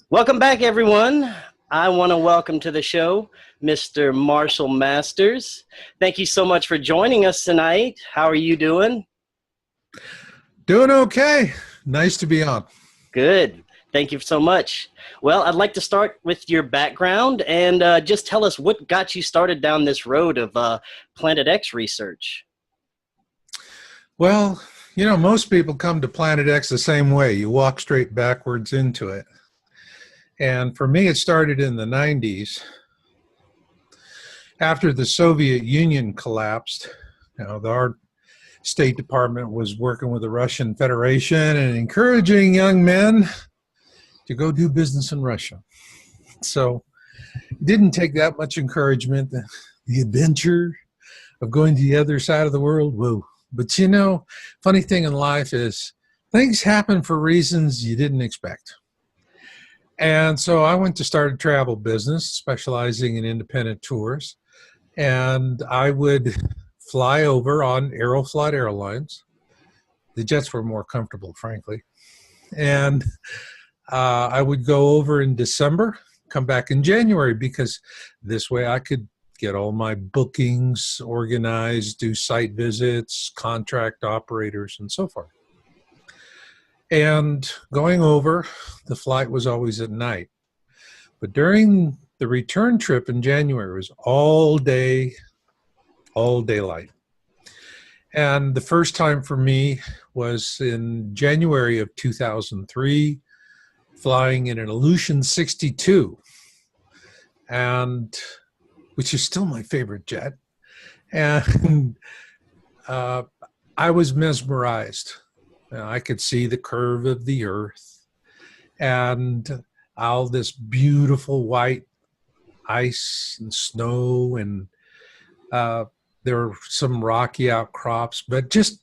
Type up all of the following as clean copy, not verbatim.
Welcome back, everyone. I want to welcome to the show Mr. Marshall Masters. Thank you so much for joining us tonight. How are you doing? Doing okay. Nice to be on. Good. Thank you so much. Well, I'd like to start with your background and just tell us what got you started down this road of Planet X research. Well, you know, most people come to Planet X the same way. You walk straight backwards into it. And for me, it started in the 90s. After the Soviet Union collapsed, our State Department was working with the Russian Federation and encouraging young men to go do business in Russia. So it didn't take that much encouragement, the adventure of going to the other side of the world. Whoa. But you know, funny thing in life is things happen for reasons you didn't expect. And so I went to start a travel business specializing in independent tours. And I would fly over on Aeroflot Airlines. The jets were more comfortable, frankly. And I would go over in December, come back in January, because this way I could get all my bookings organized, do site visits, contract operators, and so forth. And going over, the flight was always at night. But during the return trip in January, it was all daylight. And the first time for me was in January of 2003, flying in an Illusion 62, and which is still my favorite jet. And I was mesmerized. I could see the curve of the Earth and all this beautiful white ice and snow, and there were some rocky outcrops, but just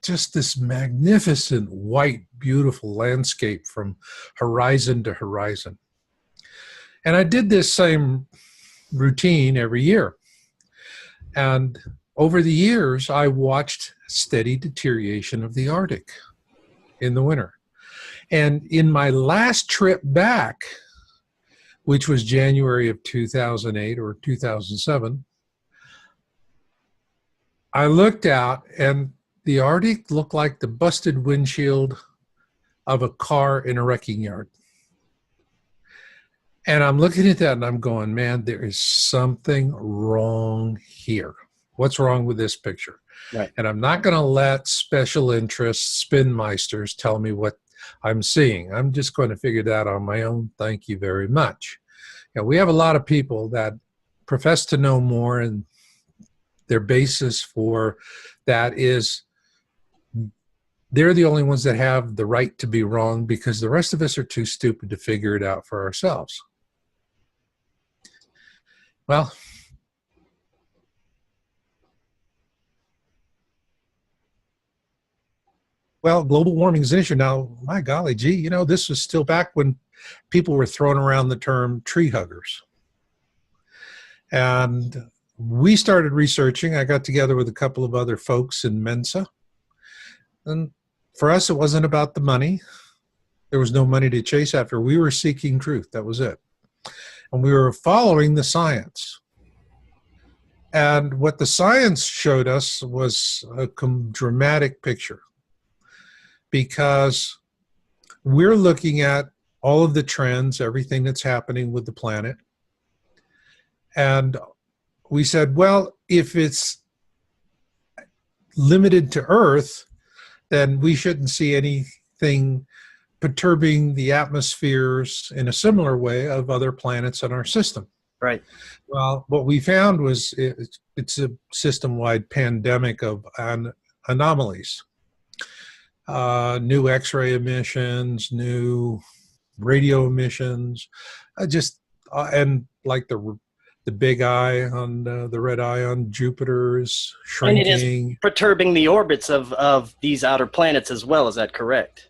this magnificent white, beautiful landscape from horizon to horizon. And I did this same routine every year. And over the years, I watched steady deterioration of the Arctic in the winter. And in my last trip back, which was January of 2008 or 2007, I looked out and the Arctic looked like the busted windshield of a car in a wrecking yard. And I'm looking at that and I'm going, man, there is something wrong here. What's wrong with this picture? Right. And I'm not going to let special interest spinmeisters tell me what I'm seeing. I'm just going to figure that out on my own. Thank you very much. We have a lot of people that profess to know more, and their basis for that is they're the only ones that have the right to be wrong, because the rest of us are too stupid to figure it out for ourselves. Well, global warming is an issue. Now, my golly gee, you know, this was still back when people were throwing around the term tree huggers. And we started researching. I got together with a couple of other folks in Mensa. And for us, it wasn't about the money. There was no money to chase after. We were seeking truth. That was it. And we were following the science. And what the science showed us was a dramatic picture, because we're looking at all of the trends, everything that's happening with the planet. And we said, well, if it's limited to Earth, then we shouldn't see anything perturbing the atmospheres in a similar way of other planets in our system. Right. Well, what we found was it's a system-wide pandemic of anomalies. New X-ray emissions, new radio emissions, and like the big eye on the red eye on Jupiter is shrinking. And it is perturbing the orbits of these outer planets as well. Is that correct?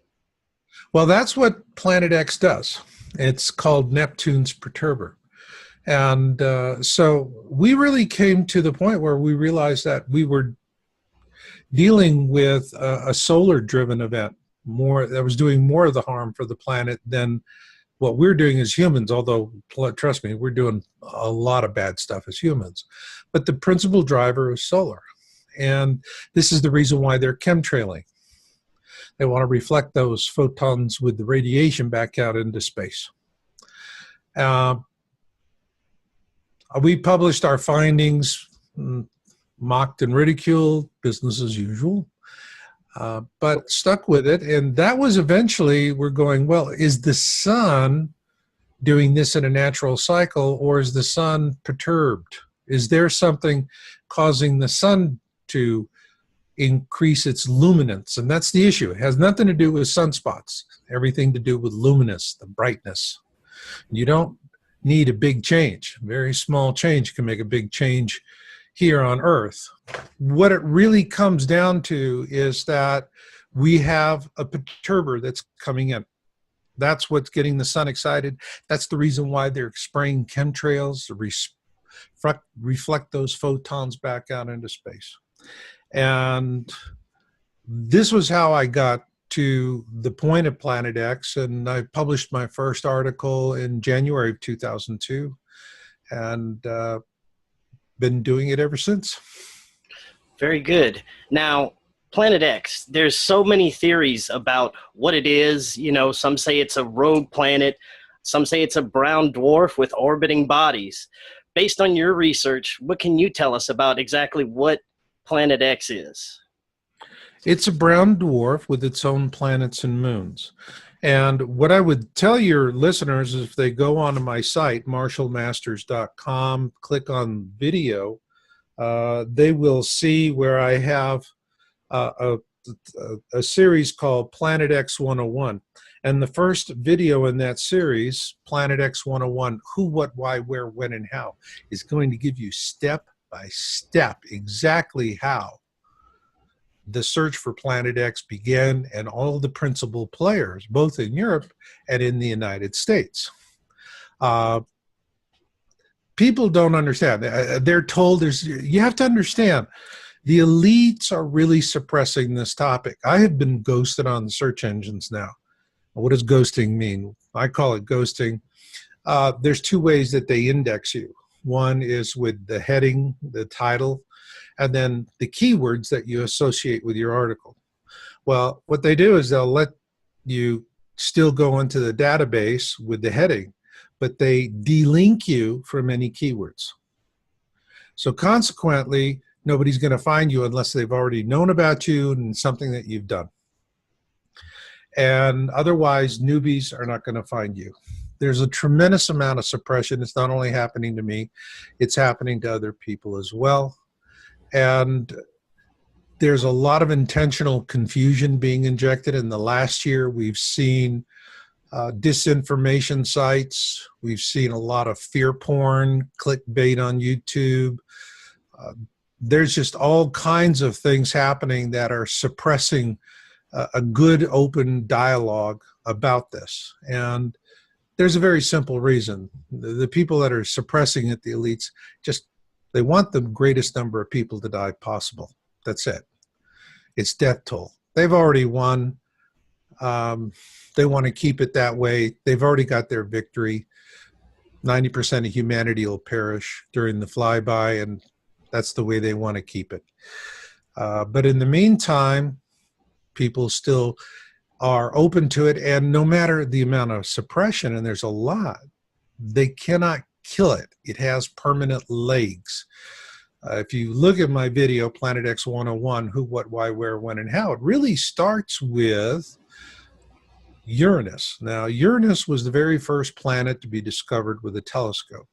Well, that's what Planet X does. It's called Neptune's perturber. And so we really came to the point where we realized that we were dealing with a solar-driven event, that was doing more of the harm for the planet than what we're doing as humans, although trust me, we're doing a lot of bad stuff as humans. But the principal driver is solar. And this is the reason why they're chemtrailing. They want to reflect those photons with the radiation back out into space. We published our findings, mocked and ridiculed, business as usual, but stuck with it. And that was eventually, we're going, well, is the sun doing this in a natural cycle, or is the sun perturbed? Is there something causing the sun to increase its luminance? And that's the issue. It has nothing to do with sunspots, everything to do with luminous, the brightness. You don't need a big change. A very small change can make a big change here on Earth. What it really comes down to is that we have a perturber that's coming in. That's what's getting the sun excited. That's the reason why they're spraying chemtrails to reflect those photons back out into space. And this was how I got to the point of Planet X, and I published my first article in January of 2002, and been doing it ever since. Very good. Now, Planet X, there's so many theories about what it is. You know, some say it's a rogue planet. Some say it's a brown dwarf with orbiting bodies. Based on your research, what can you tell us about exactly what Planet X is? It's a brown dwarf with its own planets and moons. And what I would tell your listeners is if they go onto my site, marshallmasters.com, click on video, they will see where I have a series called Planet X 101. And the first video in that series, Planet X 101, who, what, why, where, when, and how, is going to give you step by step exactly how the search for Planet X began and all the principal players, both in Europe and in the United States. People don't understand. They're told you have to understand, the elites are really suppressing this topic. I have been ghosted on the search engines now. What does ghosting mean? I call it ghosting. There's two ways that they index you. One is with the heading, the title, and then the keywords that you associate with your article. Well, what they do is they'll let you still go into the database with the heading, but they delink you from any keywords. So consequently, nobody's going to find you unless they've already known about you and something that you've done. And otherwise, newbies are not going to find you. There's a tremendous amount of suppression. It's not only happening to me, it's happening to other people as well. And there's a lot of intentional confusion being injected. In the last year, we've seen disinformation sites. We've seen a lot of fear porn, clickbait on YouTube. There's just all kinds of things happening that are suppressing a good open dialogue about this. And there's a very simple reason. The people that are suppressing it, the elites, just they want the greatest number of people to die possible. That's it. It's death toll. They've already won. They want to keep it that way. They've already got their victory. 90% of humanity will perish during the flyby, and that's the way they want to keep it. But in the meantime, people still are open to it, and no matter the amount of suppression, and there's a lot, they cannot kill it. It has permanent legs. If you look at my video, Planet X 101, who, what, why, where, when, and how, it really starts with Uranus. Now, Uranus was the very first planet to be discovered with a telescope.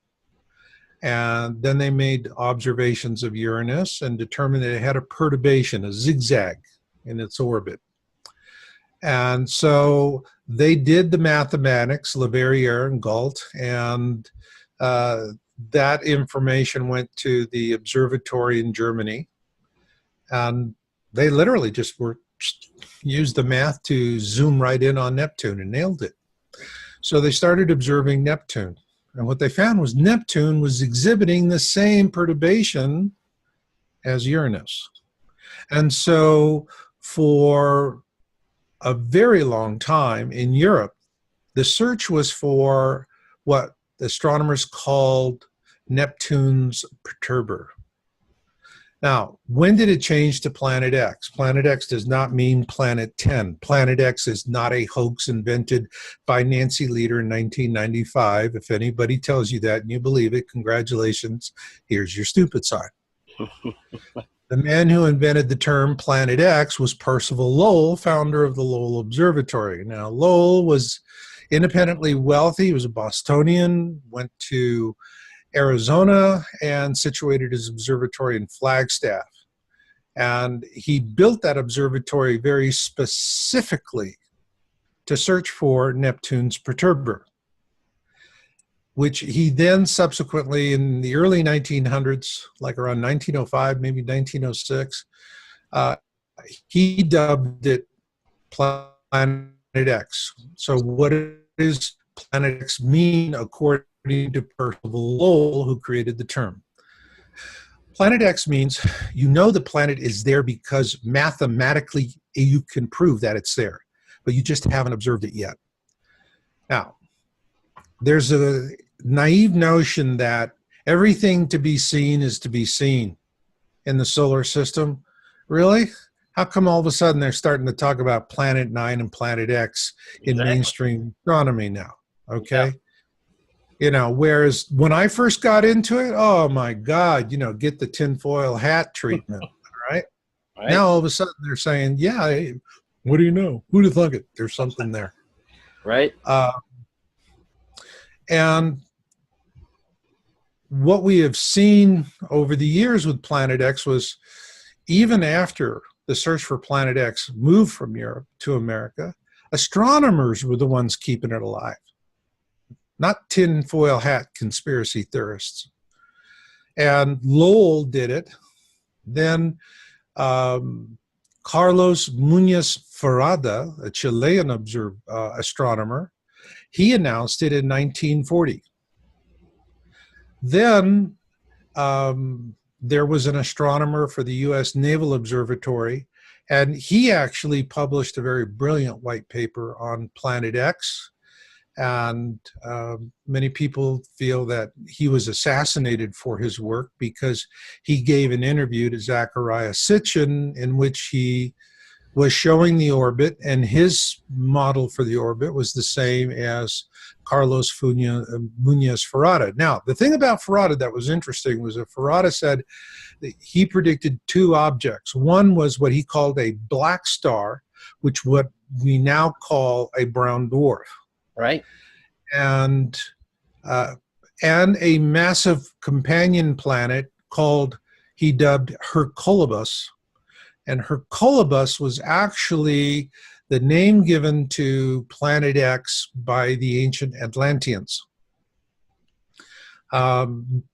And then they made observations of Uranus and determined that it had a perturbation, a zigzag in its orbit. And so they did the mathematics, Leverrier and Gault, and that information went to the observatory in Germany, and they literally just used the math to zoom right in on Neptune and nailed it. So they started observing Neptune, and what they found was Neptune was exhibiting the same perturbation as Uranus. And so for a very long time in Europe, the search was for what astronomers called Neptune's perturber. Now, when did it change to Planet X? Planet X does not mean Planet 10. Planet X is not a hoax invented by Nancy Leader in 1995. If anybody tells you that and you believe it, congratulations, here's your stupid sign. The man who invented the term Planet X was Percival Lowell, founder of the Lowell Observatory. Now, Lowell was independently wealthy. He was a Bostonian, went to Arizona, and situated his observatory in Flagstaff. And he built that observatory very specifically to search for Neptune's perturber, which he then subsequently, in the early 1900s, like around 1905, maybe 1906, he dubbed it Planet X. So what does Planet X mean according to Percival Lowell, who created the term? Planet X means you know the planet is there because mathematically you can prove that it's there, but you just haven't observed it yet. Now, there's a naive notion that everything to be seen is to be seen in the solar system. Really? How come all of a sudden they're starting to talk about Planet 9 and Planet X in mainstream astronomy now? Okay. Yeah. You know, whereas when I first got into it, oh my God, you know, get the tinfoil hat treatment, right? Now all of a sudden they're saying, yeah, hey, what do you know? Who'd have thunk it? There's something there. Right. And what we have seen over the years with Planet X was, even after the search for Planet X moved from Europe to America, astronomers were the ones keeping it alive, not tinfoil hat conspiracy theorists. And Lowell did it. Then Carlos Muñoz Ferrada, a Chilean astronomer, he announced it in 1940. Then there was an astronomer for the U.S. Naval Observatory, and he actually published a very brilliant white paper on Planet X. And many people feel that he was assassinated for his work because he gave an interview to Zecharia Sitchin in which he was showing the orbit, and his model for the orbit was the same as Carlos Muñoz Ferrada. Now, the thing about Ferrada that was interesting was that Ferrada said that he predicted two objects. One was what he called a black star, which what we now call a brown dwarf. Right. And a massive companion planet called, he dubbed Hercolibus. And Hercolibus was actually the name given to Planet X by the ancient Atlanteans.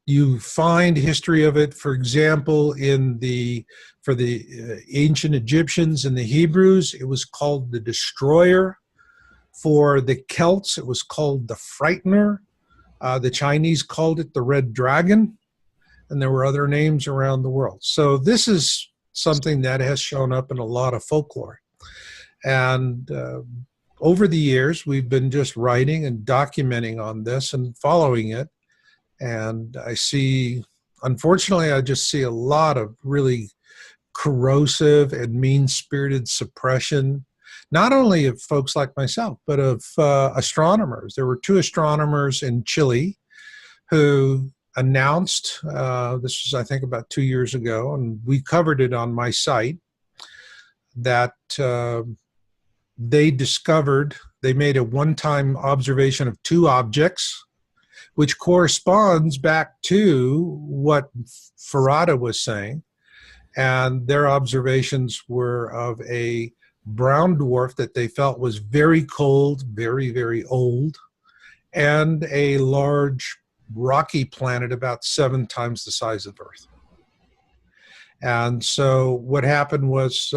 You find history of it, for example, for the ancient Egyptians and the Hebrews, it was called the Destroyer. For the Celts, it was called the Frightener. The Chinese called it the Red Dragon, and there were other names around the world. So this is something that has shown up in a lot of folklore. And over the years, we've been just writing and documenting on this and following it. And I see, unfortunately, I just see a lot of really corrosive and mean-spirited suppression, not only of folks like myself, but of astronomers. There were two astronomers in Chile who announced, this was I think about 2 years ago, and we covered it on my site, that they made a one-time observation of two objects, which corresponds back to what Ferrada was saying. And their observations were of a brown dwarf that they felt was very cold, very, very old, and a large rocky planet about 7 times the size of Earth. And so what happened was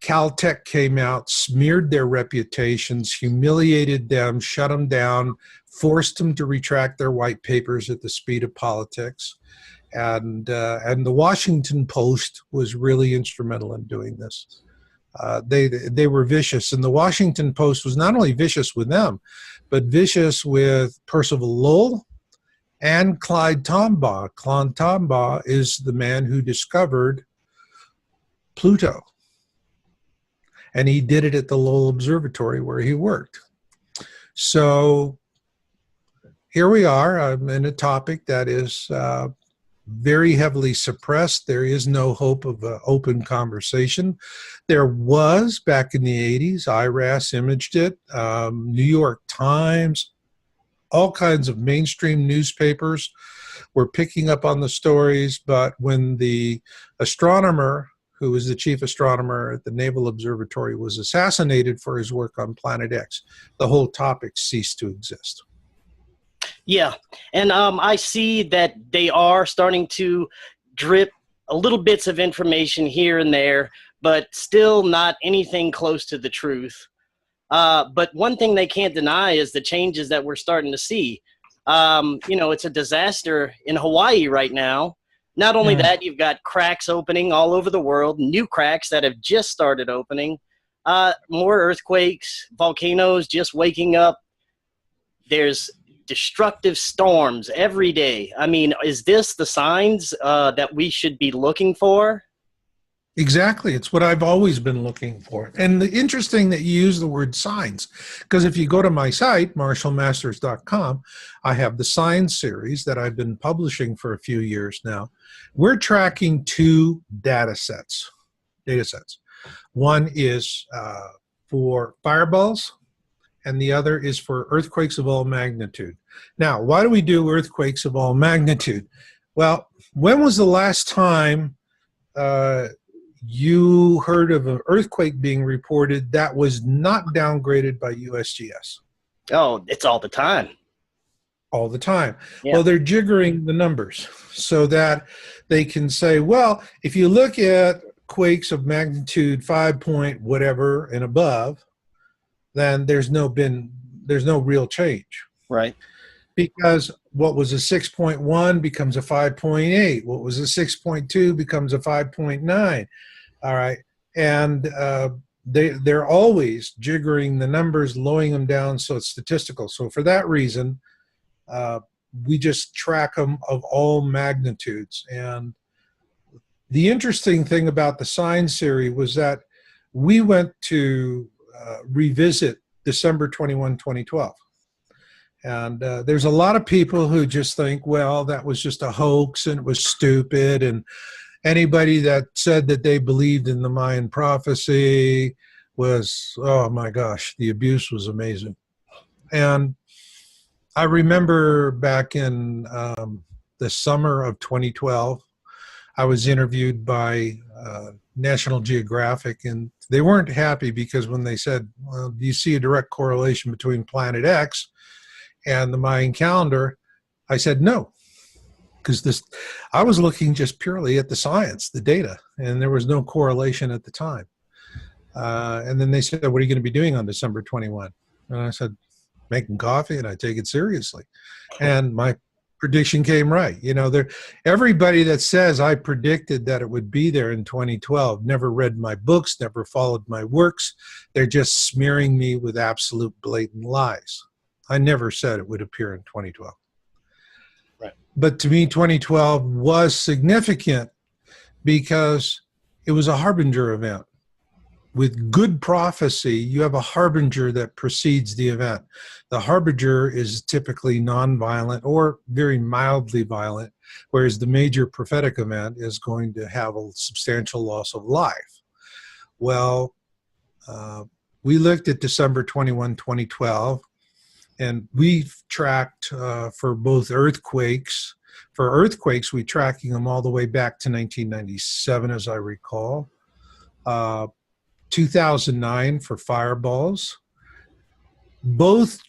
Caltech came out, smeared their reputations, humiliated them, shut them down, forced them to retract their white papers at the speed of politics. And the Washington Post was really instrumental in doing this. They were vicious, and the Washington Post was not only vicious with them, but vicious with Percival Lowell and Clyde Tombaugh. Clyde Tombaugh is the man who discovered Pluto, and he did it at the Lowell Observatory where he worked. So here we are. I'm in a topic that is very heavily suppressed. There is no hope of an open conversation. There was back in the 80s. IRAS imaged it. New York Times, all kinds of mainstream newspapers were picking up on the stories. But when the astronomer, who was the chief astronomer at the Naval Observatory, was assassinated for his work on Planet X, the whole topic ceased to exist. Yeah, and I see that they are starting to drip a little bits of information here and there, but still not anything close to the truth. But one thing they can't deny is the changes that we're starting to see. You know, it's a disaster in Hawaii right now. Not only that, you've got cracks opening all over the world, new cracks that have just started opening, more earthquakes, volcanoes just waking up. There's destructive storms every day. I mean, is this the signs that we should be looking for? Exactly. It's what I've always been looking for. And the interesting that you use the word signs, because if you go to my site, marshallmasters.com, I have the signs series that I've been publishing for a few years now. We're tracking two data sets. One is for fireballs, and the other is for earthquakes of all magnitude. Now, why do we do earthquakes of all magnitude? Well, when was the last time you heard of an earthquake being reported that was not downgraded by USGS? Oh, it's all the time. All the time. Yeah. Well, they're jiggering the numbers so that they can say, well, if you look at quakes of magnitude 5 point whatever and above, then there's no real change. Right. Because what was a 6.1 becomes a 5.8. What was a 6.2 becomes a 5.9. All right. And they're always jiggering the numbers, lowering them down so it's statistical. So for that reason, we just track them of all magnitudes. And the interesting thing about the sign series was that we went to revisit December 21, 2012. And there's a lot of people who just think, well, that was just a hoax and it was stupid. And anybody that said that they believed in the Mayan prophecy was, oh my gosh, the abuse was amazing. And I remember back in the summer of 2012, I was interviewed by National Geographic, and they weren't happy because when they said, well, do you see a direct correlation between Planet X and the Mayan calendar? I said no, because I was looking just purely at the science, the data, and there was no correlation at the time. And then they said, what are you going to be doing on December 21? And I said, making coffee, and I take it seriously. And my prediction came right. You know, everybody that says I predicted that it would be there in 2012 never read my books, never followed my works. They're just smearing me with absolute blatant lies. I never said it would appear in 2012. Right. But to me, 2012 was significant because it was a harbinger event. With good prophecy, you have a harbinger that precedes the event. The harbinger is typically nonviolent or very mildly violent, whereas the major prophetic event is going to have a substantial loss of life. Well, we looked at December 21, 2012, and we've tracked for both earthquakes. For earthquakes, we're tracking them all the way back to 1997, as I recall. 2009 for fireballs. Both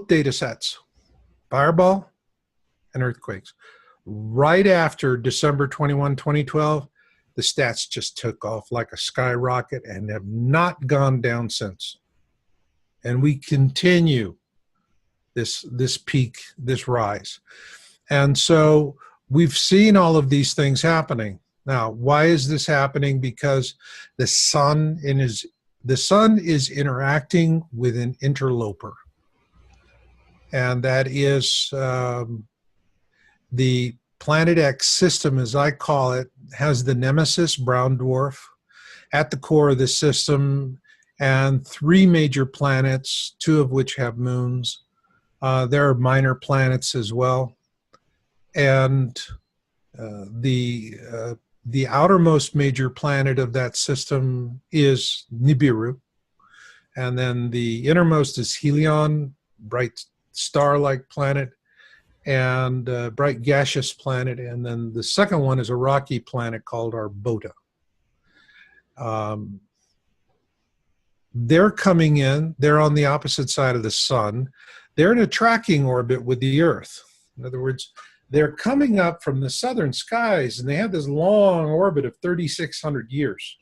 data sets, fireball and earthquakes. Right after December 21, 2012, the stats just took off like a skyrocket and have not gone down since. And we continue this peak, this rise. And so we've seen all of these things happening. Now, why is this happening? Because the sun is interacting with an interloper, and that is the Planet X system, as I call it, has the nemesis brown dwarf at the core of the system, and 3 major planets, 2 of which have moons. There are minor planets as well, and the outermost major planet of that system is Nibiru, and then the innermost is Helion, bright star-like planet, and bright gaseous planet, and then the second one is a rocky planet called Arbota. They're coming in, they're on the opposite side of the sun. They're in a tracking orbit with the Earth. In other words, they're coming up from the southern skies, and they have this long orbit of 3,600 years.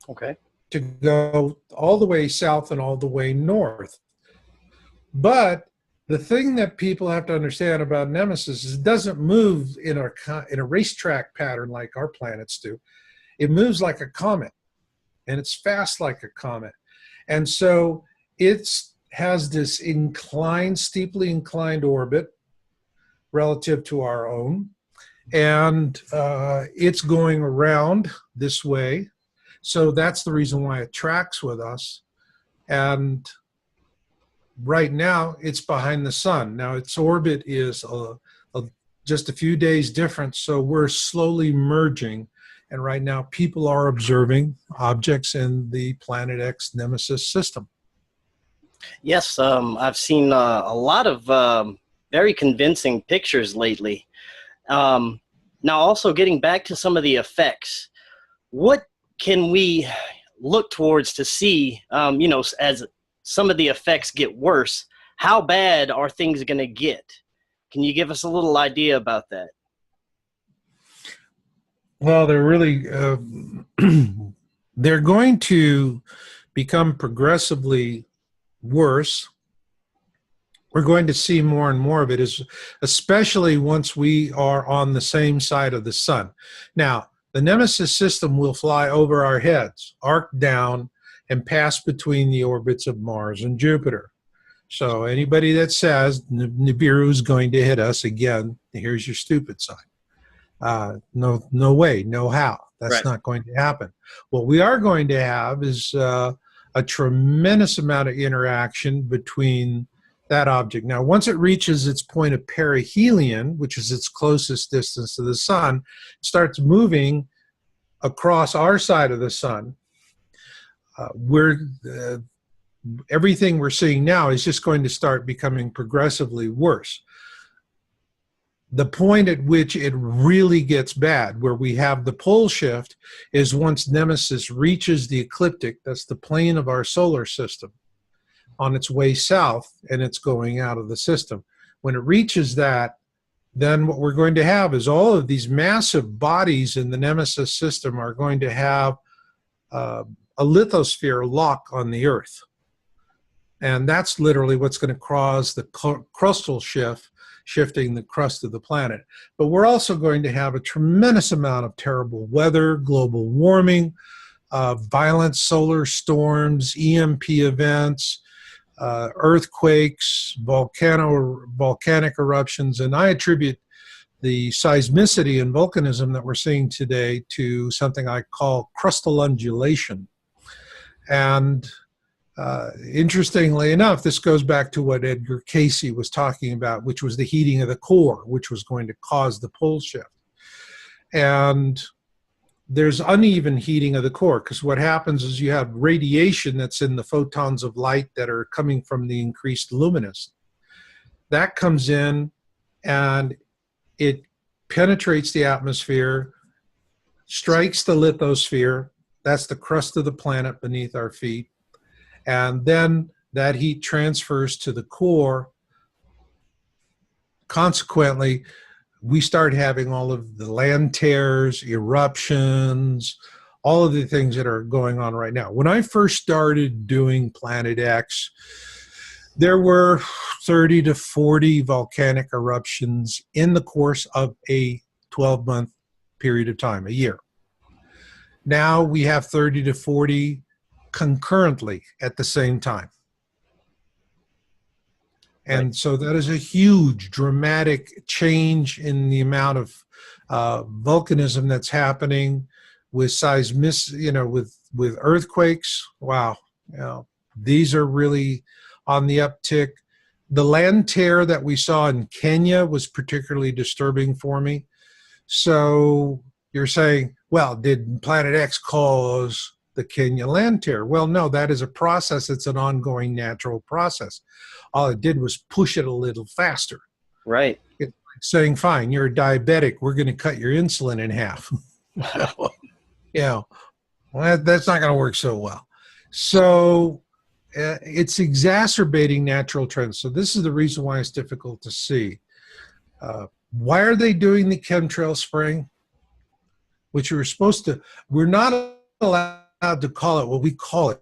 Okay. To go all the way south and all the way north. But the thing that people have to understand about Nemesis is it doesn't move in a racetrack pattern like our planets do. It moves like a comet, and it's fast like a comet. And so it has this inclined, steeply inclined orbit relative to our own, and it's going around this way. So that's the reason why it tracks with us. And right now, it's behind the sun. Now, its orbit is just a few days different, so we're slowly merging. And right now, people are observing objects in the Planet X Nemesis system. Yes, I've seen a lot of very convincing pictures lately. Now, also getting back to some of the effects, what can we look towards to see, you know, as some of the effects get worse? How bad are things going to get? Can you give us a little idea about that? Well, they're really, they're going to become progressively worse. We're going to see more and more of it, especially once we are on the same side of the sun. Now, the Nemesis system will fly over our heads, arc down, and pass between the orbits of Mars and Jupiter. So anybody that says Nibiru is going to hit us, again, here's your stupid sign. No way, no how. That's Right. not going to happen. What we are going to have is a tremendous amount of interaction between that object. Now, once it reaches its point of perihelion, which is its closest distance to the sun, it starts moving across our side of the sun. Everything we're seeing now is just going to start becoming progressively worse. The point at which it really gets bad, where we have the pole shift, is once Nemesis reaches the ecliptic, that's the plane of our solar system, on its way south, and it's going out of the system. When it reaches that, then what we're going to have is all of these massive bodies in the Nemesis system are going to have a lithosphere lock on the Earth. And that's literally what's going to cause the crustal shift, shifting the crust of the planet. But we're also going to have a tremendous amount of terrible weather, global warming, violent solar storms, EMP events, earthquakes, volcanic eruptions, and I attribute the seismicity and volcanism that we're seeing today to something I call crustal undulation. And interestingly enough, this goes back to what Edgar Cayce was talking about, which was the heating of the core, which was going to cause the pole shift. And there's uneven heating of the core, because what happens is you have radiation that's in the photons of light that are coming from the increased luminous. That comes in and it penetrates the atmosphere, strikes the lithosphere, that's the crust of the planet beneath our feet, and then that heat transfers to the core. Consequently, we start having all of the land tears, eruptions, all of the things that are going on right now. When I first started doing Planet X, there were 30 to 40 volcanic eruptions in the course of a 12-month period of time, a year. Now we have 30 to 40 concurrently at the same time. And Right. so that is a huge, dramatic change in the amount of volcanism that's happening with with earthquakes. Wow. These are really on the uptick. The land tear that we saw in Kenya was particularly disturbing for me. So you're saying, well, did Planet X cause the Kenya land tear? Well, no, that is a process. It's an ongoing natural process. All it did was push it a little faster. Right. It's like saying, fine, you're a diabetic. We're going to cut your insulin in half. Well, that's not going to work so well. So it's exacerbating natural trends. So this is the reason why it's difficult to see. Why are they doing the chemtrail spraying? Which we're not allowed to call it what we call it,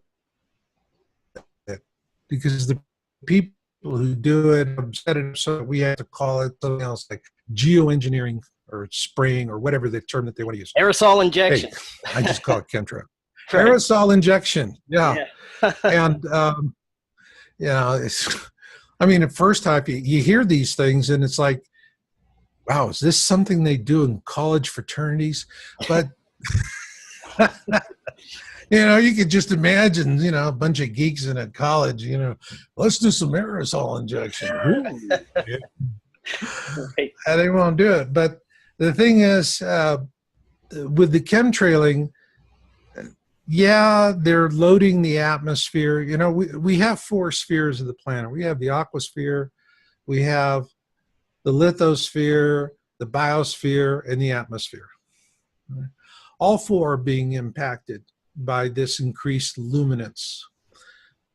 because the people who do it have set it so we have to call it something else, like geoengineering or spraying or whatever the term that they want to use. Aerosol injection. Hey, I just call it chemtrail. Right. Aerosol injection. Yeah. And, at first time you hear these things and it's like, wow, is this something they do in college fraternities? But, you could just imagine, a bunch of geeks in a college, let's do some aerosol injection. Ooh, yeah. Right. And they won't do it. But the thing is, with the chemtrailing, yeah, they're loading the atmosphere. We have 4 spheres of the planet. We have the aquasphere, we have the lithosphere, the biosphere, and the atmosphere. All 4 are being impacted by this increased luminance.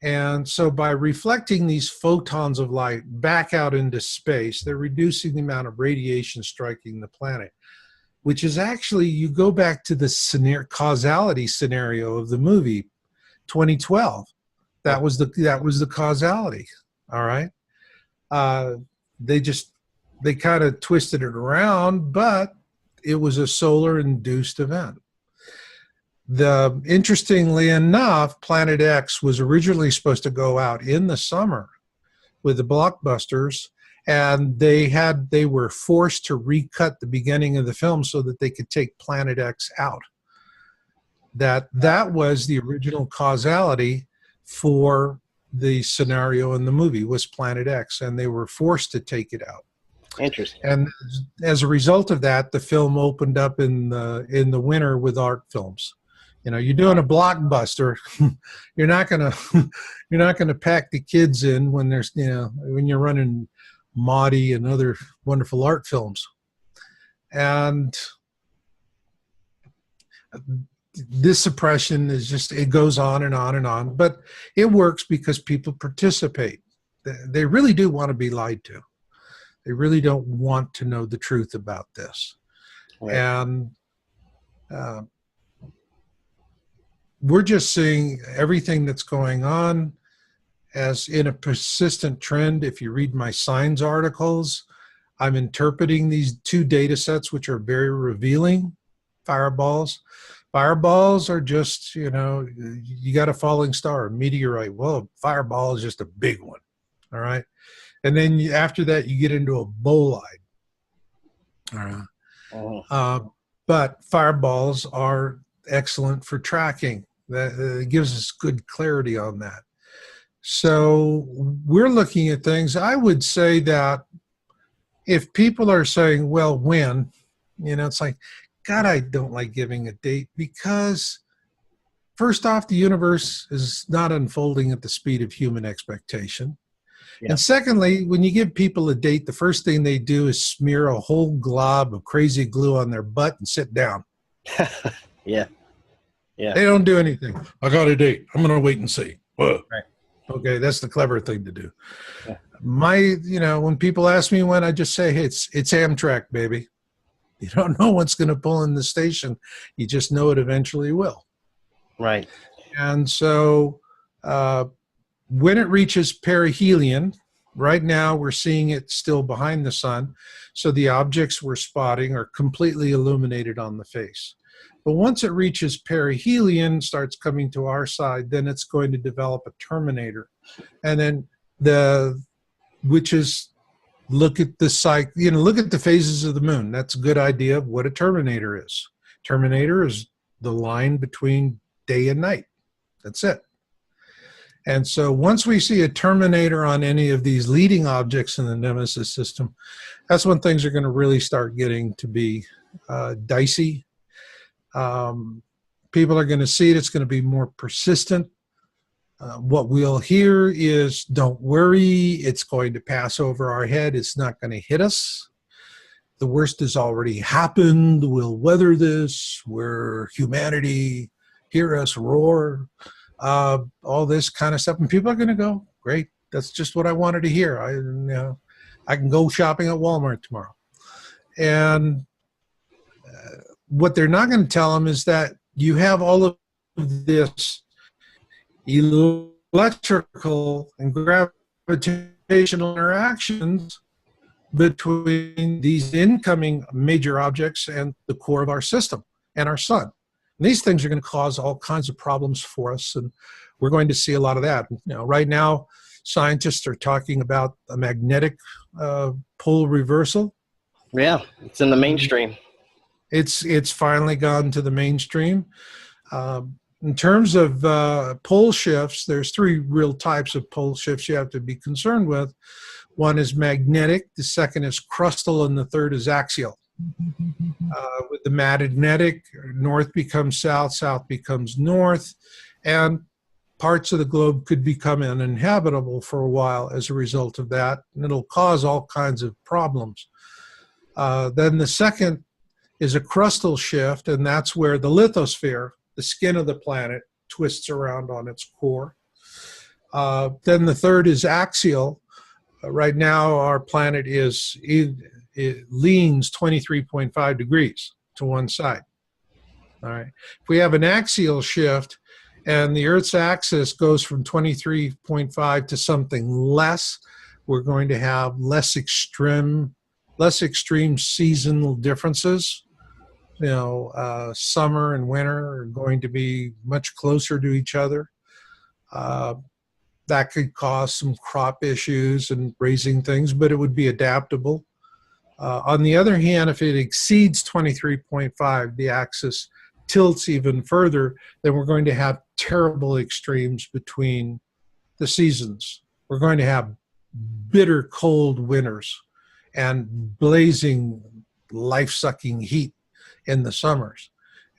And so by reflecting these photons of light back out into space, they're reducing the amount of radiation striking the planet, which is actually, you go back to the causality scenario of the movie 2012. That was the causality. All right. They kind of twisted it around, but it was a solar induced event. Interestingly enough, Planet X was originally supposed to go out in the summer with the blockbusters, and they were forced to recut the beginning of the film so that they could take Planet X out. That was the original causality for the scenario in the movie, was Planet X, and they were forced to take it out. Interesting. And as a result of that, the film opened up in the winter with art films. You're doing a blockbuster. You're not gonna pack the kids in when there's when you're running Maudie and other wonderful art films. And this suppression is just, it goes on and on and on, but it works because people participate. They really do want to be lied to. They really don't want to know the truth about this. Right. And we're just seeing everything that's going on as in a persistent trend. If you read my signs articles, I'm interpreting these 2 data sets, which are very revealing. Fireballs. Fireballs are just, you got a falling star, a meteorite. Well, fireball is just a big one. All right. And then after that, you get into a bolide. All right. But fireballs are excellent for tracking. That gives us good clarity on that. So we're looking at things. I would say that if people are saying, well, when, it's like, God, I don't like giving a date, because first off, the universe is not unfolding at the speed of human expectation. Yeah. And secondly, when you give people a date, the first thing they do is smear a whole glob of crazy glue on their butt and sit down. Yeah. Yeah. They don't do anything. I got a date. I'm going to wait and see. Whoa. Right. Okay, that's the clever thing to do. Yeah. When people ask me when, I just say, hey, it's Amtrak, baby. You don't know what's going to pull in the station. You just know it eventually will. Right. And so when it reaches perihelion, Right now, we're seeing it still behind the sun, so the objects we're spotting are completely illuminated on the face. But once it reaches perihelion, starts coming to our side, then it's going to develop a terminator. And then which is, look at the look at the phases of the moon. That's a good idea of what a terminator is. Terminator is the line between day and night. That's it. And so once we see a terminator on any of these leading objects in the nemesis system, that's when things are going to really start getting to be dicey. People are going to see it. It's going to be more persistent. What we'll hear is, don't worry, it's going to pass over our head. It's not going to hit us. The worst has already happened. We'll weather this. We're humanity. Hear us roar. All this kind of stuff. And people are going to go, great, that's just what I wanted to hear. I can go shopping at Walmart tomorrow. And what they're not going to tell them is that you have all of this electrical and gravitational interactions between these incoming major objects and the core of our system and our sun. And these things are going to cause all kinds of problems for us, and we're going to see a lot of that. Right now, scientists are talking about a magnetic pole reversal. Yeah, it's in the mainstream. It's finally gone to the mainstream. In terms of pole shifts, there's three real types of pole shifts you have to be concerned with. One is magnetic, the second is crustal, and the third is axial. With the magnetic, north becomes south, south becomes north, and parts of the globe could become uninhabitable for a while as a result of that, and it'll cause all kinds of problems. Then the second is a crustal shift, and that's where the lithosphere, the skin of the planet, twists around on its core. Then the third is axial. Right now, our planet it leans 23.5 degrees to one side. All right. If we have an axial shift and the Earth's axis goes from 23.5 to something less, we're going to have less extreme seasonal differences. Summer and winter are going to be much closer to each other. That could cause some crop issues and raising things, but it would be adaptable. On the other hand, if it exceeds 23.5, the axis tilts even further, then we're going to have terrible extremes between the seasons. We're going to have bitter cold winters and blazing life-sucking heat in the summers.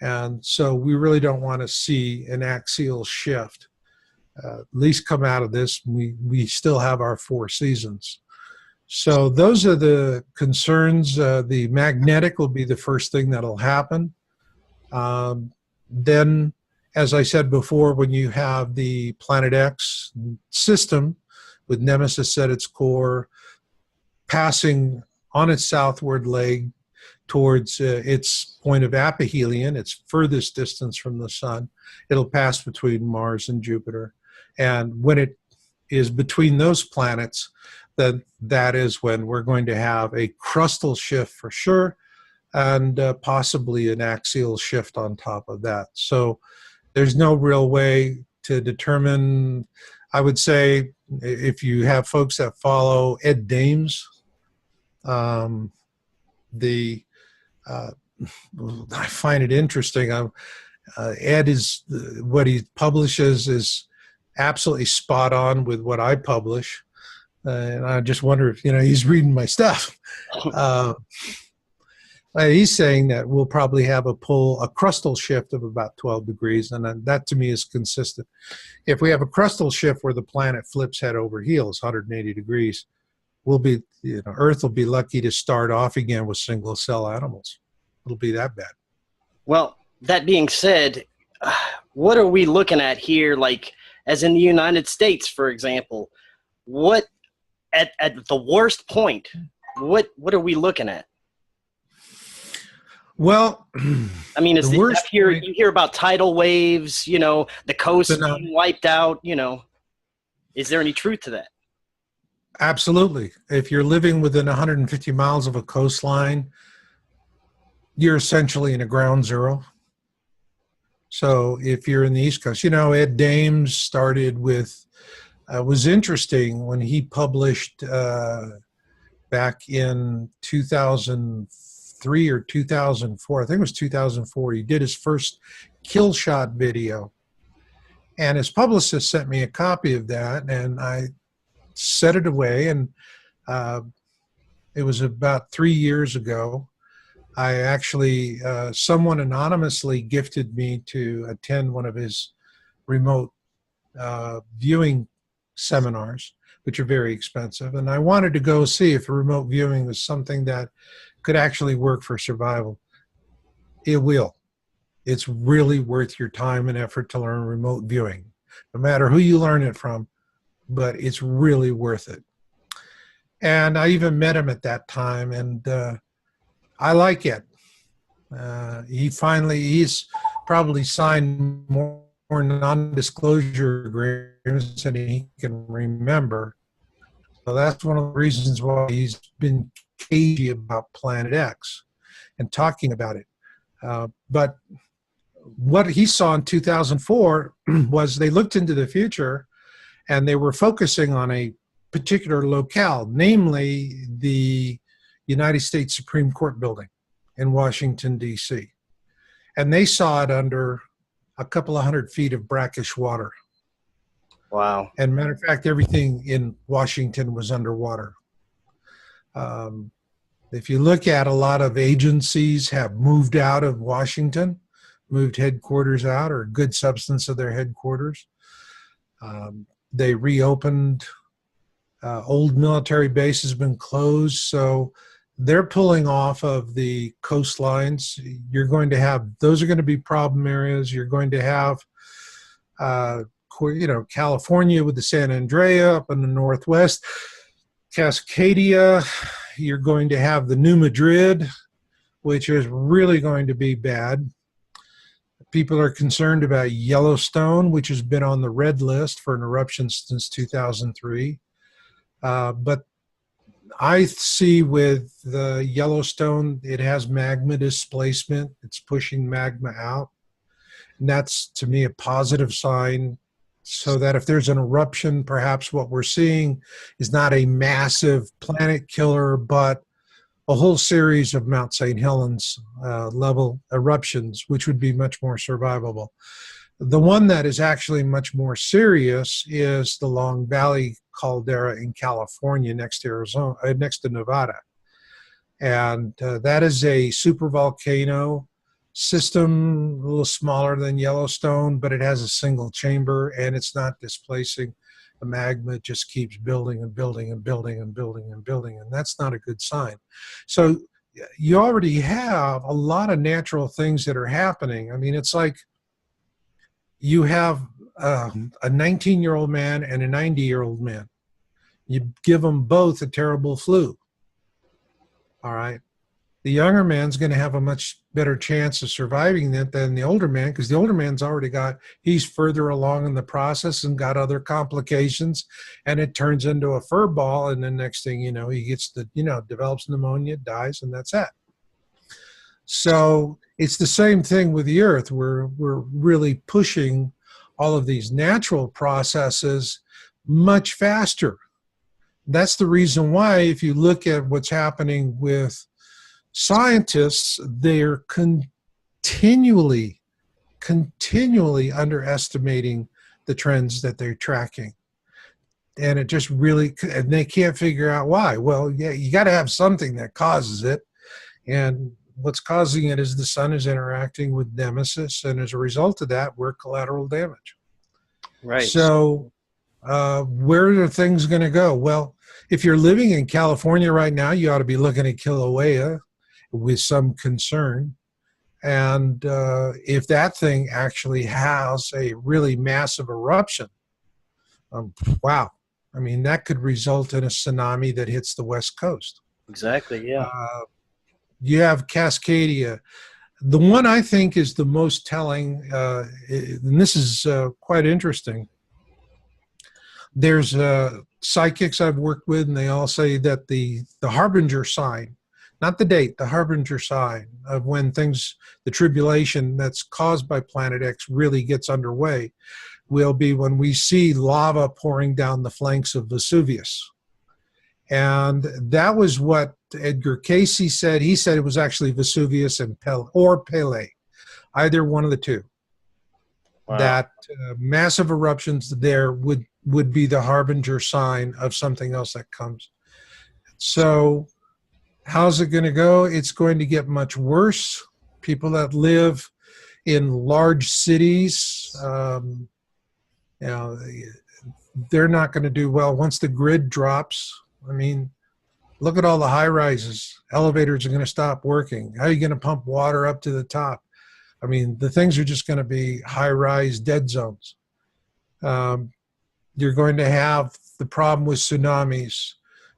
And so we really don't want to see an axial shift. At least come out of this, we still have our four seasons. So those are the concerns. The magnetic will be the first thing that'll happen. Then, as I said before, when you have the Planet X system with Nemesis at its core, passing on its southward leg towards its point of aphelion, its furthest distance from the sun, it'll pass between Mars and Jupiter. And when it is between those planets, then that is when we're going to have a crustal shift for sure, and possibly an axial shift on top of that. So there's no real way to determine. I would say if you have folks that follow Ed Dames, I find it interesting. Ed is, what he publishes is absolutely spot on with what I publish. And I just wonder if, he's reading my stuff. He's saying that we'll probably have a crustal shift of about 12 degrees. And that to me is consistent. If we have a crustal shift where the planet flips head over heels, 180 degrees, Earth will be lucky to start off again with single cell animals. It'll be that bad. Well, that being said, what are we looking at here? Like, as in the United States, for example, what at the worst point, what are we looking at? Well, I mean, is the worst here? You hear about tidal waves, the coast being wiped out. Is there any truth to that? Absolutely. If you're living within 150 miles of a coastline, you're essentially in a ground zero. So if you're in the East Coast, Ed Dames started with, was interesting when he published back in 2003 or 2004, I think it was 2004, he did his first kill shot video. And his publicist sent me a copy of that, and I set it away, and it was about 3 years ago. I actually, someone anonymously gifted me to attend one of his remote viewing seminars, which are very expensive. And I wanted to go see if remote viewing was something that could actually work for survival. It will. It's really worth your time and effort to learn remote viewing, no matter who you learn it from, but it's really worth it. And I even met him at that time, and I like it. He's probably signed more non-disclosure agreements than he can remember. So that's one of the reasons why he's been cagey about Planet X and talking about it. But what he saw in 2004 was they looked into the future, and they were focusing on a particular locale, namely the United States Supreme Court building in Washington, D.C. And they saw it under a couple of 100 feet of brackish water. Wow. And matter of fact, everything in Washington was underwater. If you look at, a lot of agencies have moved out of Washington, moved headquarters out, or a good substance of their headquarters. They reopened. Old military base has been closed, so they're pulling off of the coastlines. You're going to have, those are going to be problem areas. You're going to have, California with the San Andrea up in the northwest, Cascadia. You're going to have the New Madrid, which is really going to be bad. People are concerned about Yellowstone, which has been on the red list for an eruption since 2003. But I see with the Yellowstone, it has magma displacement. It's pushing magma out. And that's, to me, a positive sign, so that if there's an eruption, perhaps what we're seeing is not a massive planet killer, but a whole series of Mount St. Helens level eruptions, which would be much more survivable. The one that is actually much more serious is the Long Valley caldera in California, next to Arizona, next to Nevada. And that is a supervolcano system, a little smaller than Yellowstone, but it has a single chamber, and it's not displacing the magma. It just keeps building and building and building and building and building, and that's not a good sign. So you already have a lot of natural things that are happening. I mean, it's like you have a 19-year-old man and a 90-year-old man. You give them both a terrible flu. All right. The younger man's going to have a much better chance of surviving that than the older man, because the older man's already he's further along in the process and got other complications, and it turns into a fur ball. And then next thing you know, he gets develops pneumonia, dies, and that's it. So it's the same thing with the Earth. We're really pushing all of these natural processes much faster. That's the reason why, if you look at what's happening with scientists, they're continually underestimating the trends that they're tracking. And it just really, and they can't figure out why. Well, yeah, you got to have something that causes it. And what's causing it is the sun is interacting with nemesis. And as a result of that, we're collateral damage. Right. So where are things going to go? Well, if you're living in California right now, you ought to be looking at Kilauea with some concern. And if that thing actually has a really massive eruption, wow. I mean, that could result in a tsunami that hits the West Coast. Exactly, yeah. You have Cascadia. The one I think is the most telling, and this is quite interesting, There's psychics I've worked with, and they all say that the harbinger sign, not the date, the harbinger sign of when things, the tribulation that's caused by Planet X really gets underway, will be when we see lava pouring down the flanks of Vesuvius. And that was what Edgar Cayce said. He said it was actually Vesuvius and Pele, either one of the two. Wow. That massive eruptions there would be the harbinger sign of something else that comes. So how's it going to go? It's going to get much worse. People that live in large cities, you know, they're not going to do well once the grid drops. I mean, look at all the high rises. Elevators are going to stop working. How are you going to pump water up to the top? I mean, the things are just going to be high rise dead zones. You're going to have the problem with tsunamis.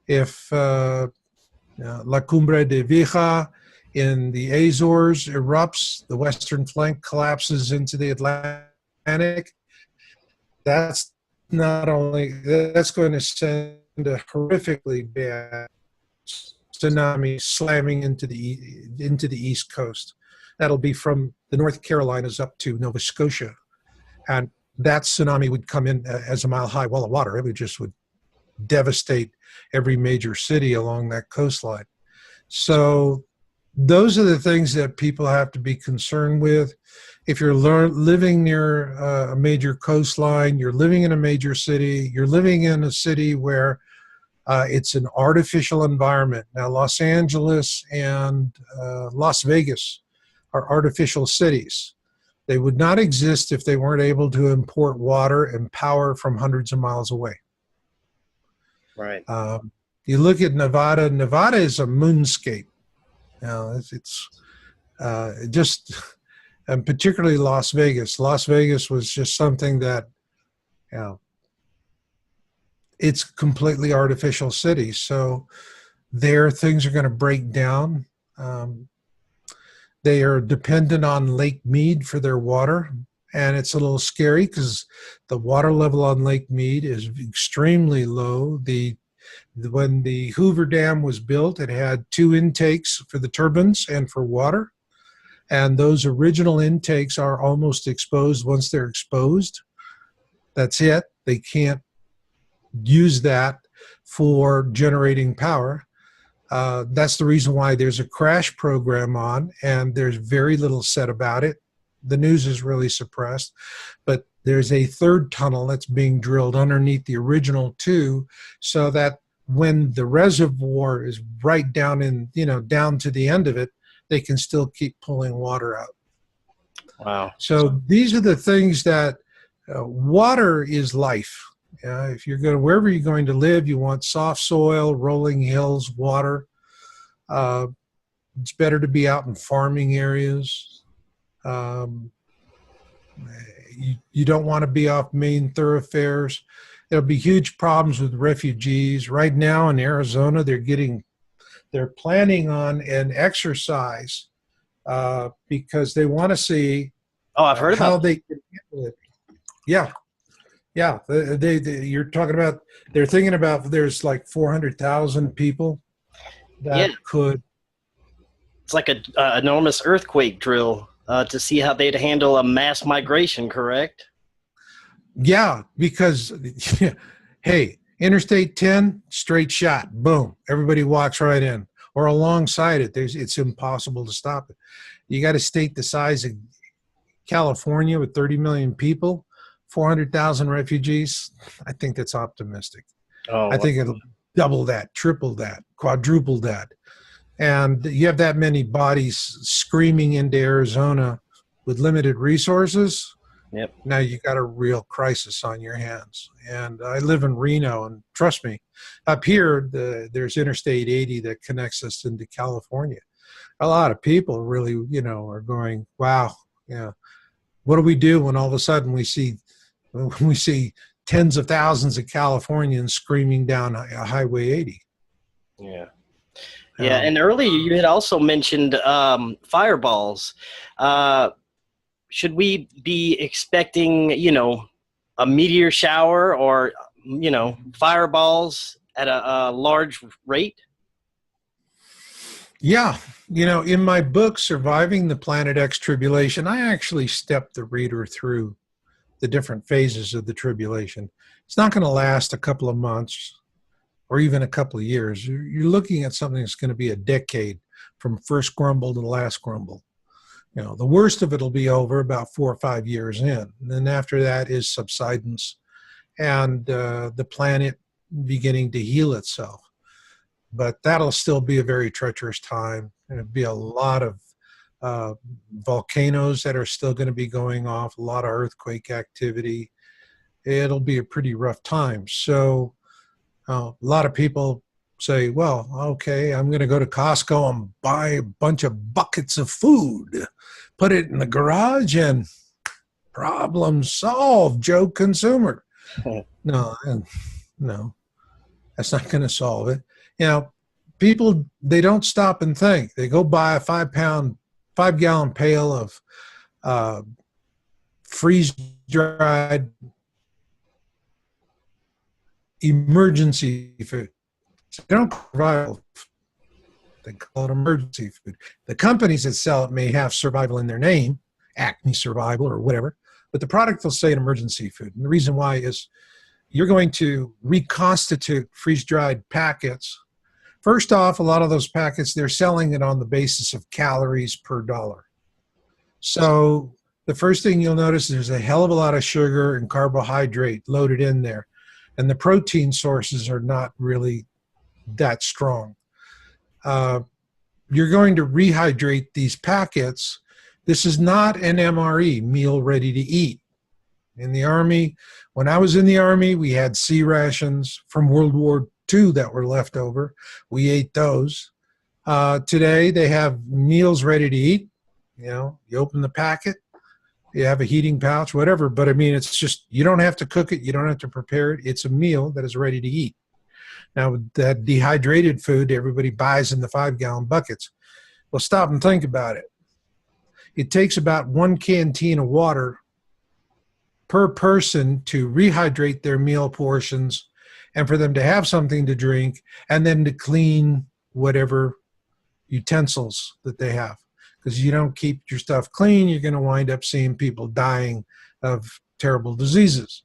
If La Cumbre de Vieja in the Azores erupts, the western flank collapses into the Atlantic, that's not only, that's going to send a horrifically bad tsunami slamming into the East Coast. That'll be from the North Carolinas up to Nova Scotia. And that tsunami would come in as a mile-high wall of water. It would devastate every major city along that coastline. So those are the things that people have to be concerned with. If you're living near a major coastline, you're living in a major city, you're living in a city where it's an artificial environment. Now, Los Angeles and Las Vegas are artificial cities. They would not exist if they weren't able to import water and power from hundreds of miles away. Right. You look at Nevada. Nevada is a moonscape. You know, it's just, and particularly Las Vegas. Las Vegas was just something that, you know, it's completely artificial city. So there, things are going to break down. They are dependent on Lake Mead for their water. And it's a little scary because the water level on Lake Mead is extremely low. When the Hoover Dam was built, it had 2 intakes for the turbines and for water. And those original intakes are almost exposed. Once they're exposed, that's it. They can't use that for generating power. That's the reason why there's a crash program on, and there's very little said about it. The news is really suppressed, but there's a 3rd tunnel that's being drilled underneath the original 2, so that when the reservoir is right down in, you know, down to the end of it, they can still keep pulling water out. Wow. So these are the things that water is life. If you're going, wherever you're going to live, you want soft soil, rolling hills, water. It's better to be out in farming areas. You don't want to be off main thoroughfares. There'll be huge problems with refugees. Right now in Arizona, they're planning on an exercise because they want to see I've heard how about they can handle it. Yeah. Yeah, you're talking about, they're thinking about, there's like 400,000 people that could. It's like an enormous earthquake drill to see how they'd handle a mass migration, correct? Yeah, because, hey, Interstate 10, straight shot, boom, everybody walks right in. Or alongside it, it's impossible to stop it. You got a state the size of California with 30 million people, 400,000 refugees. I think that's optimistic. I think it'll double that, triple that, quadruple that. And you have that many bodies screaming into Arizona with limited resources. Yep. Now you got a real crisis on your hands. And I live in Reno, and trust me, up here, there's Interstate 80 that connects us into California. A lot of people really, you know, are going, wow, yeah. What do we do when all of a sudden we see tens of thousands of Californians screaming down Highway 80? Yeah. Yeah, and earlier you had also mentioned fireballs. Should we be expecting, you know, a meteor shower, or fireballs at a large rate? Yeah. In my book, Surviving the Planet X Tribulation, I actually stepped the reader through the different phases of the tribulation. It's not going to last a couple of months or even a couple of years. You're looking at something that's going to be a decade from first grumble to the last grumble. The worst of it will be over about 4 or 5 years in. And then after that is subsidence and the planet beginning to heal itself. But that'll still be a very treacherous time. There'll be a lot of volcanoes that are still going to be going off, a lot of earthquake activity. It'll be a pretty rough time. So a lot of people say, well, okay, I'm going to go to Costco and buy a bunch of buckets of food, put it in the garage, and problem solved, Joe Consumer. No, that's not going to solve it. People, they don't stop and think. They go buy a 5-gallon pail of freeze-dried emergency food. They don't provide, they call it emergency food. The companies that sell it may have survival in their name, Acme Survival or whatever, but the product will say an emergency food. And the reason why is you're going to reconstitute freeze-dried packets. First off, a lot of those packets, they're selling it on the basis of calories per dollar. So the first thing you'll notice is there's a hell of a lot of sugar and carbohydrate loaded in there. And the protein sources are not really that strong. You're going to rehydrate these packets. This is not an MRE, meal ready to eat. In the Army, when I was in the Army, we had C rations from World War II that were left over. We ate those. Today, they have meals ready to eat. You open the packet, you have a heating pouch, whatever. But I mean, it's just, you don't have to cook it. You don't have to prepare it. It's a meal that is ready to eat. Now, that dehydrated food everybody buys in the 5-gallon buckets. Well, stop and think about it. It takes about 1 canteen of water per person to rehydrate their meal portions and for them to have something to drink and then to clean whatever utensils that they have. Because you don't keep your stuff clean, you're going to wind up seeing people dying of terrible diseases.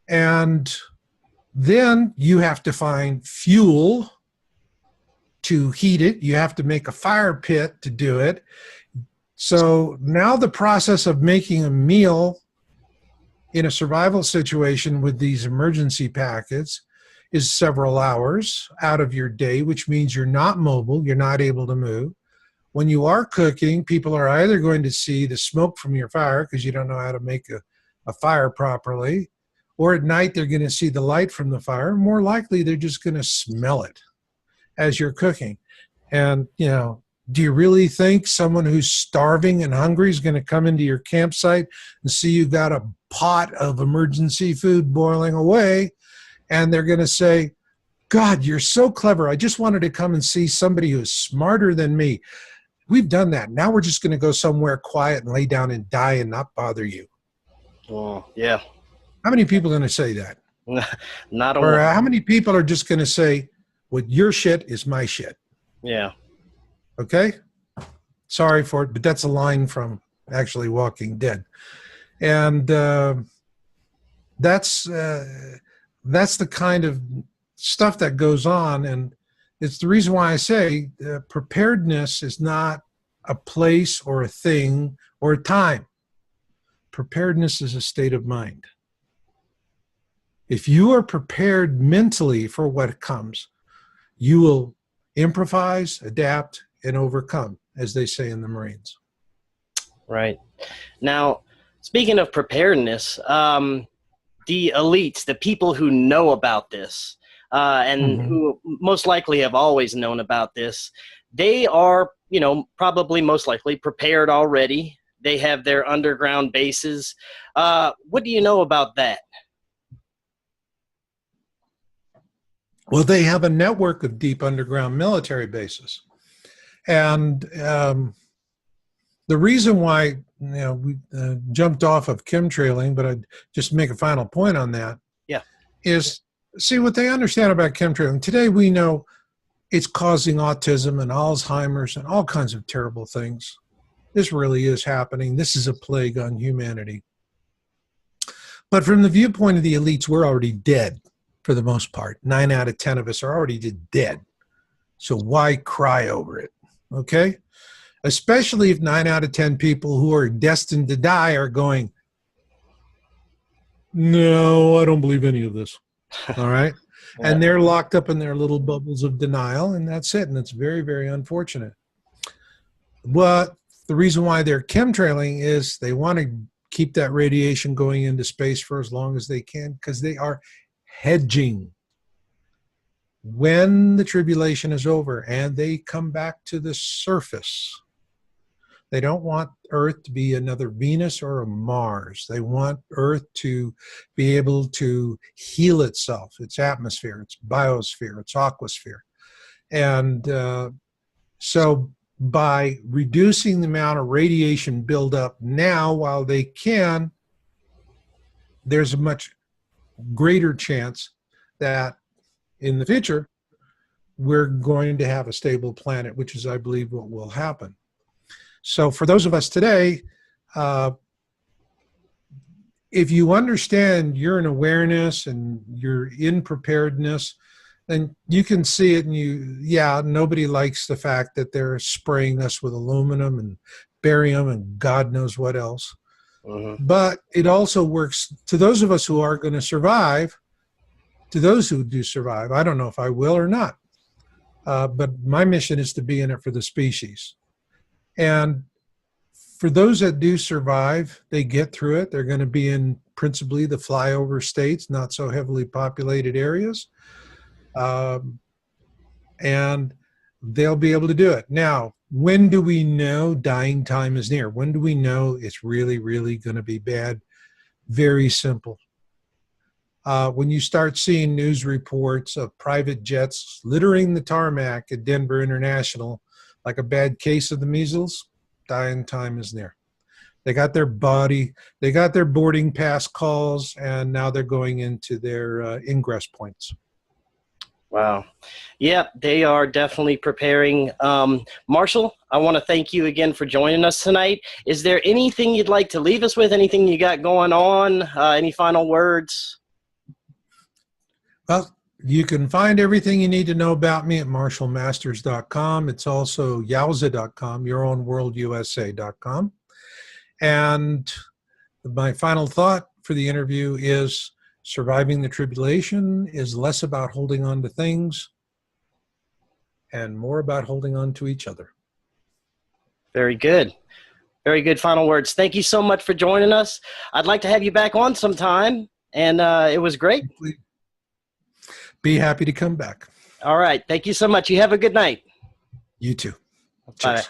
And then you have to find fuel to heat it. You have to make a fire pit to do it. So now the process of making a meal in a survival situation with these emergency packets is several hours out of your day, which means you're not mobile, you're not able to move. When you are cooking, people are either going to see the smoke from your fire because you don't know how to make a fire properly, or at night they're going to see the light from the fire. More likely, they're just going to smell it as you're cooking. And, do you really think someone who's starving and hungry is going to come into your campsite and see you got a pot of emergency food boiling away, and they're going to say, God, you're so clever. I just wanted to come and see somebody who's smarter than me. We've done that. Now we're just going to go somewhere quiet and lay down and die and not bother you. Oh, yeah. How many people are going to say that? Not a Or one. how many people are just going to say, well, your shit is my shit? Yeah. Okay? Sorry for it, but that's a line from actually Walking Dead. And that's the kind of stuff that goes on. And it's the reason why I say preparedness is not a place or a thing or a time. Preparedness is a state of mind. If you are prepared mentally for what comes, you will improvise, adapt, and overcome, as they say in the Marines. Right. Now, speaking of preparedness, the elites, the people who know about this, and who most likely have always known about this, they are, probably most likely prepared already. They have their underground bases. What do you know about that? Well, they have a network of deep underground military bases. And the reason why we jumped off of chemtrailing, but I'd just make a final point on that. Yeah. is, see, what they understand about chemtrailing. Today we know it's causing autism and Alzheimer's and all kinds of terrible things. This really is happening. This is a plague on humanity. But from the viewpoint of the elites, we're already dead for the most part. 9 out of 10 of us are already dead. So why cry over it? Okay? Especially if 9 out of 10 people who are destined to die are going, no, I don't believe any of this. All right? Yeah. And they're locked up in their little bubbles of denial, and that's it. And it's very, very unfortunate. But the reason why they're chemtrailing is they want to keep that radiation going into space for as long as they can, because they are hedging. When the tribulation is over and they come back to the surface, they don't want Earth to be another Venus or a Mars. They want Earth to be able to heal itself, its atmosphere, its biosphere, its aquasphere. And so by reducing the amount of radiation buildup now while they can, there's a much greater chance that in the future we're going to have a stable planet, which is, I believe, what will happen. So for those of us today, if you understand you're in awareness and you're in preparedness, then you can see it, and yeah, nobody likes the fact that they're spraying us with aluminum and barium and God knows what else. But it also works to those of us who are going to survive, to those who do survive. I don't know if I will or not, but my mission is to be in it for the species. And for those that do survive, they get through it. They're going to be in principally the flyover states, not so heavily populated areas. And they'll be able to do it. Now, when do we know dying time is near? When do we know it's really, really going to be bad? Very simple. When you start seeing news reports of private jets littering the tarmac at Denver International like a bad case of the measles, dying time is near. They got their boarding pass calls, and now they're going into their ingress points. Wow. Yeah, they are definitely preparing. Marshall, I want to thank you again for joining us tonight. Is there anything you'd like to leave us with? Anything you got going on? Any final words? Well, you can find everything you need to know about me at marshallmasters.com. It's also yowza.com, yourownworldusa.com. And my final thought for the interview is surviving the tribulation is less about holding on to things and more about holding on to each other. Very good. Very good final words. Thank you so much for joining us. I'd like to have you back on sometime, and it was great. Be happy to come back. All right. Thank you so much. You have a good night. You too. Bye. Cheers.